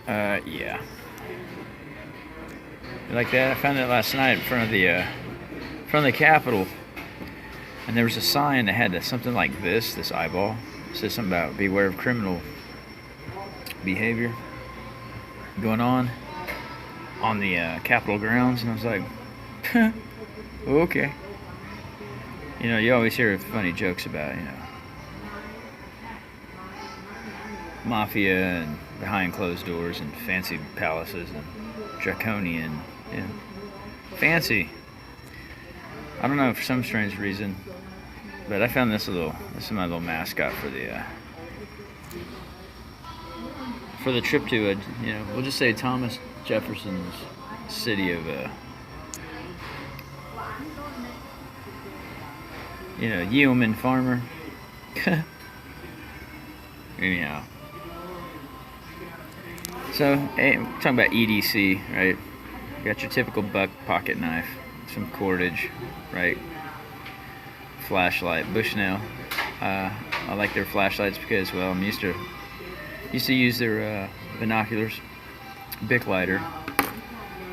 Yeah. Like that. I found that last night in front of the Capitol, and there was a sign that had something like this eyeball. It says something about beware of criminal behavior going on the Capitol grounds, and I was like, okay. You know, you always hear funny jokes about, mafia and behind closed doors and fancy palaces and draconian, fancy. I don't know, for some strange reason, but I found this is my little mascot for the trip to we'll just say Thomas Jefferson's city of yeoman farmer. Anyhow, so hey, we're talking about EDC, right? You got your typical buck pocket knife, some cordage, right? Flashlight, Bushnell. I like their flashlights because, well, I'm used to use their binoculars, Bic lighter,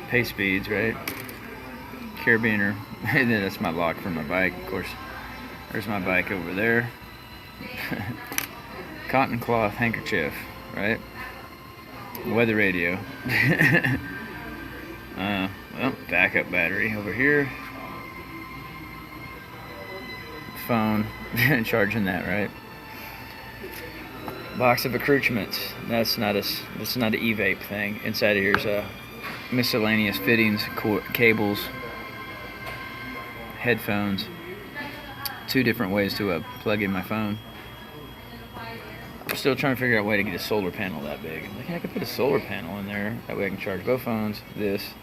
pace beads, right? Carabiner, and then that's my lock for my bike, of course. There's my bike over there. Cotton cloth handkerchief, right? Weather radio. Well, backup battery over here. Phone, charging that, right? Box of accoutrements. That's not an e-vape thing. Inside of here's miscellaneous fittings, cables, headphones. 2 different ways to plug in my phone. I'm still trying to figure out a way to get a solar panel that big. Like, I could put a solar panel in there. That way I can charge both phones. This.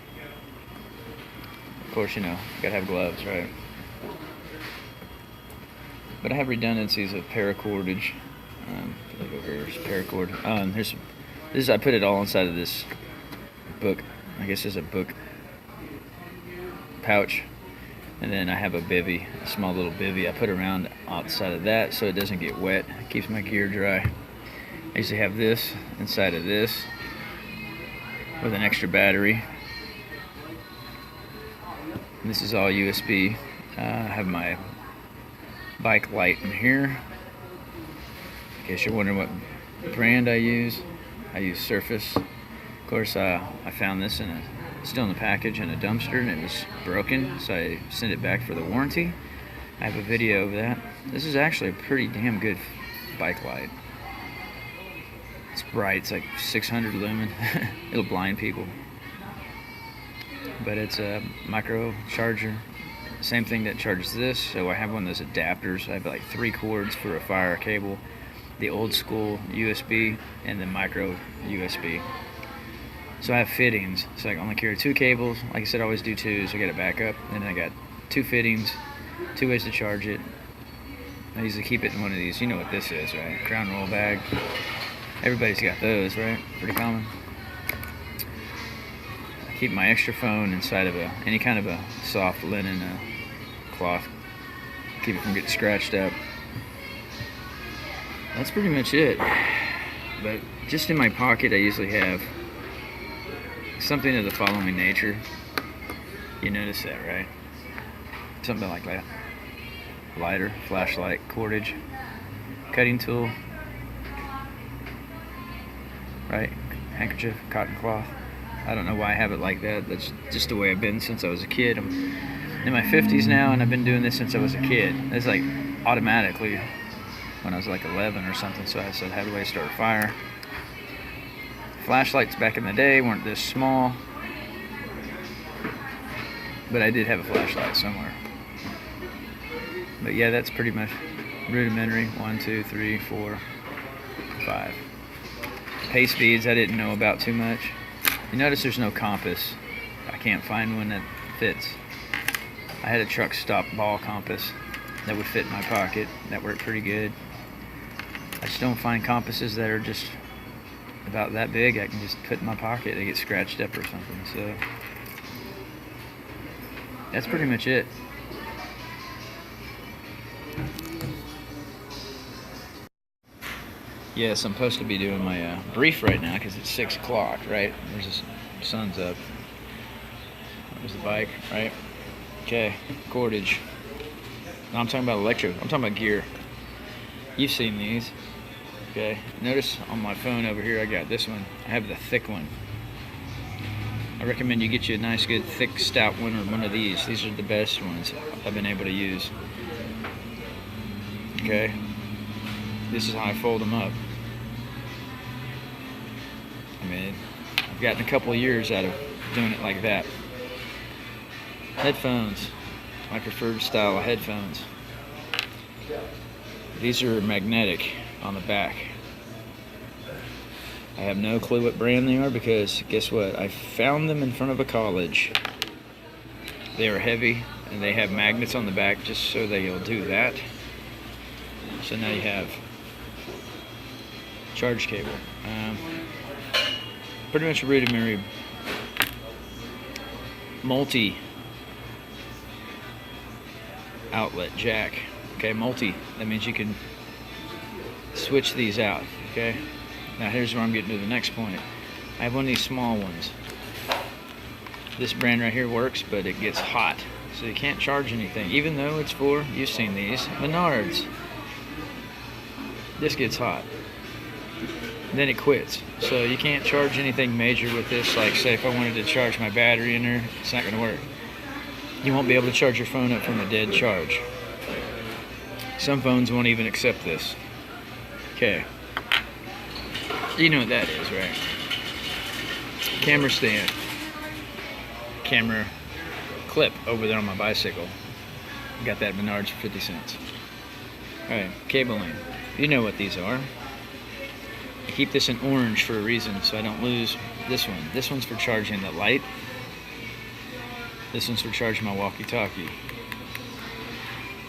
Of course, gotta have gloves, right? But I have redundancies of Paracordage. Like over here is Paracord. I put it all inside of this book. I guess it's a book pouch. And then I have a bivvy, a small little bivvy I put around outside of that so it doesn't get wet. It keeps my gear dry. I usually have this inside of this with an extra battery. And this is all USB. I have my bike light in here. In case you're wondering what brand I use Surface. Of course, I found this still in the package in a dumpster, and it was broken, so I sent it back for the warranty. I have a video of that. This is actually a pretty damn good bike light. It's bright. It's like 600 lumen. It'll blind people. But it's a micro charger. Same thing that charges this. So I have one of those adapters. I have like 3 cords for a fire cable, the old school USB, and the micro USB. So I have fittings. So I only carry 2 cables. Like I said, I always do 2, so I got a backup. And then I got 2 fittings, 2 ways to charge it. I usually keep it in one of these. You know what this is, right? Crown roll bag. Everybody's got those, right? Pretty common. I keep my extra phone inside of any kind of a soft linen cloth. Keep it from getting scratched up. That's pretty much it. But just in my pocket, I usually have something of the following nature. You notice that, right? Something like that. Lighter, flashlight, cordage, cutting tool, right? Handkerchief, cotton cloth. I don't know why I have it like that. That's just the way I've been since I was a kid. I'm in my 50s now, and I've been doing this since I was a kid. It's like automatically when I was like 11 or something, so I said, how do I start a fire? Flashlights back in the day weren't this small, but I did have a flashlight somewhere. But yeah, that's pretty much rudimentary. 1, 2, 3, 4, 5. Pace beads I didn't know about too much. You notice there's no compass. I can't find one that fits. I had a truck stop ball compass that would fit in my pocket. That worked pretty good. I just don't find compasses that are just about that big. I can just put in my pocket. They get scratched up or something. So that's pretty much it. Yes, I'm supposed to be doing my brief right now because it's 6 o'clock, right? There's the sun's up. There's the bike, right? Okay, cordage. No, I'm talking about electro. I'm talking about gear. You've seen these. Okay, notice on my phone over here I got this one. I have the thick one. I recommend you get you a nice good thick stout one or one of these. These are the best ones I've been able to use. Okay, this is how I fold them up. I mean, I've gotten a couple of years out of doing it like that. Headphones, my preferred style of headphones. These are magnetic on the back. I have no clue what brand they are because guess what? I found them in front of a college. They are heavy and they have magnets on the back just so they'll do that. So now you have charge cable. Pretty much a rudimentary multi outlet jack. Okay, multi. That means you can switch these out. Okay. Now here's where I'm getting to the next point. I have one of these small ones. This brand right here works, but it gets hot, so you can't charge anything. Even though it's for, you've seen these, Menards. This gets hot. Then it quits. So you can't charge anything major with this. Like say if I wanted to charge my battery in there, it's not going to work. You won't be able to charge your phone up from a dead charge. Some phones won't even accept this. Okay. You know what that is, right? Camera stand. Camera clip over there on my bicycle. Got that at Menards for 50 cents. Alright, cabling. You know what these are. I keep this in orange for a reason so I don't lose this one. This one's for charging the light. This one's for charging my walkie-talkie.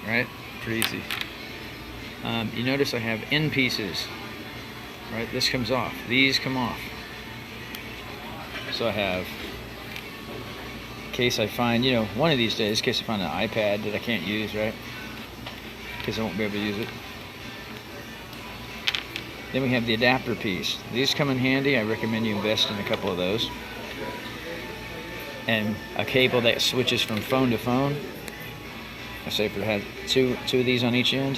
Right? Pretty easy. You notice I have end pieces. Right? This comes off. These come off. So I have, in case I find, you know, one of these days, in case I find an iPad that I can't use, right? Because I won't be able to use it. Then we have the adapter piece. These come in handy. I recommend you invest in a couple of those. And a cable that switches from phone to phone. I say if it has two of these on each end,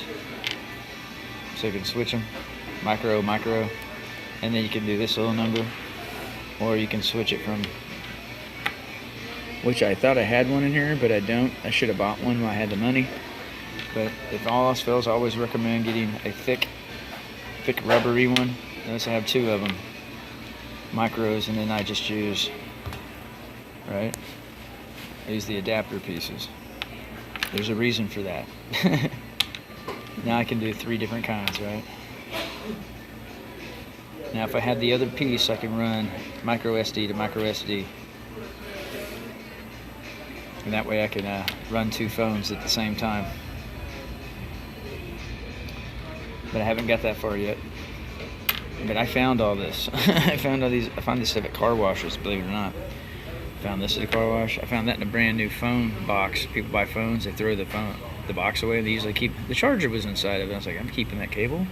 so you can switch them. Micro, and then you can do this little number, or you can switch it from, which I thought I had one in here, but I don't. I should have bought one when I had the money. But if all else fails, I always recommend getting a thick rubbery one. Notice I have 2 of them, micros, and then I just use, right? I use the adapter pieces. There's a reason for that. Now I can do 3 different kinds, right? Now if I had the other piece, I can run micro SD to micro SD. And that way I can run 2 phones at the same time. But I haven't got that far yet. But I found all this. I found all these. I found this stuff at car washes, believe it or not. Found this at a car wash. I found that in a brand new phone box. People buy phones, they throw the box away. They usually keep, the charger was inside of it. I was like, I'm keeping that cable.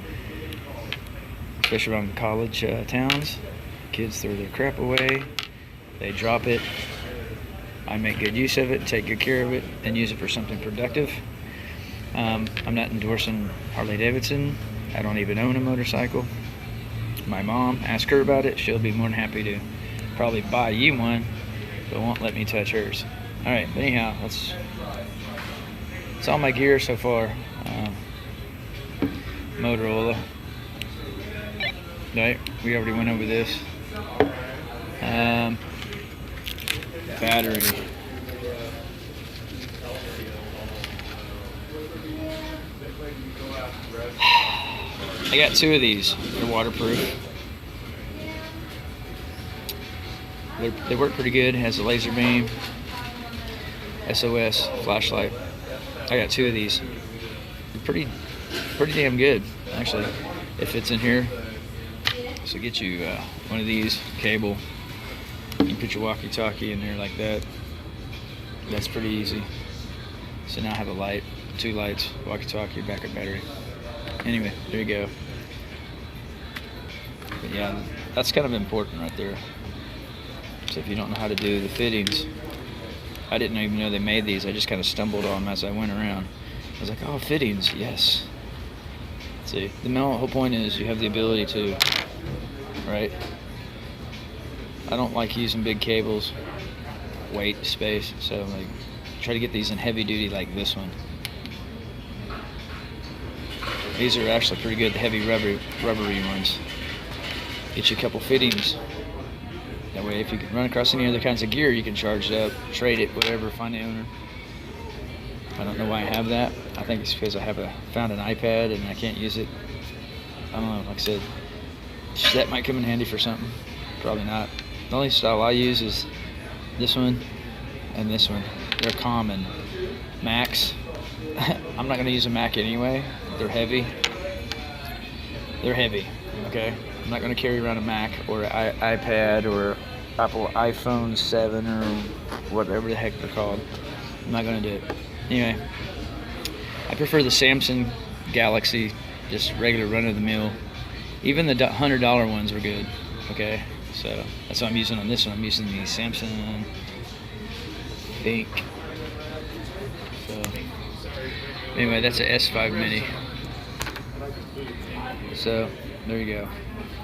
Especially around college towns. Kids throw their crap away. They drop it. I make good use of it, take good care of it, and use it for something productive. I'm not endorsing Harley Davidson. I don't even own a motorcycle. My mom, ask her about it. She'll be more than happy to probably buy you one, but won't let me touch hers. Alright, but anyhow, that's all my gear so far. Motorola. Right, we already went over this. Battery. I got 2 of these. They're waterproof. They work pretty good. It has a laser beam, SOS, flashlight. I got 2 of these. They're pretty damn good, actually. It fits in here. So get you one of these, cable. You can put your walkie-talkie in there like that. That's pretty easy. So now I have a light, 2 lights, walkie-talkie, backup battery. Anyway, there you go. yeah, that's kind of important right there. So if you don't know how to do the fittings, I didn't even know they made these. I just kind of stumbled on them as I went around. I was like, oh, fittings, yes. See, the whole point is you have the ability to, right? I don't like using big cables, weight, space, so like try to get these in heavy duty like this one. These are actually pretty good, heavy rubbery ones. Get you a couple fittings. That way if you can run across any other kinds of gear, you can charge it up, trade it, whatever, find the owner. I don't know why I have that. I think it's because I found an iPad and I can't use it. I don't know, like I said, that might come in handy for something. Probably not. The only style I use is this one and this one. They're common. Macs. I'm not going to use a Mac anyway. They're heavy. They're heavy, okay? I'm not going to carry around a Mac or an iPad or Apple iPhone 7 or whatever the heck they're called. I'm not going to do it. Anyway, I prefer the Samsung Galaxy, just regular run-of-the-mill. Even the $100 ones were good, okay? So that's what I'm using on this one. I'm using the Samsung Think. So anyway, that's a S5 Mini. So there you go.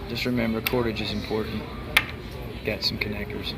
Just remember, cordage is important. Got some connectors.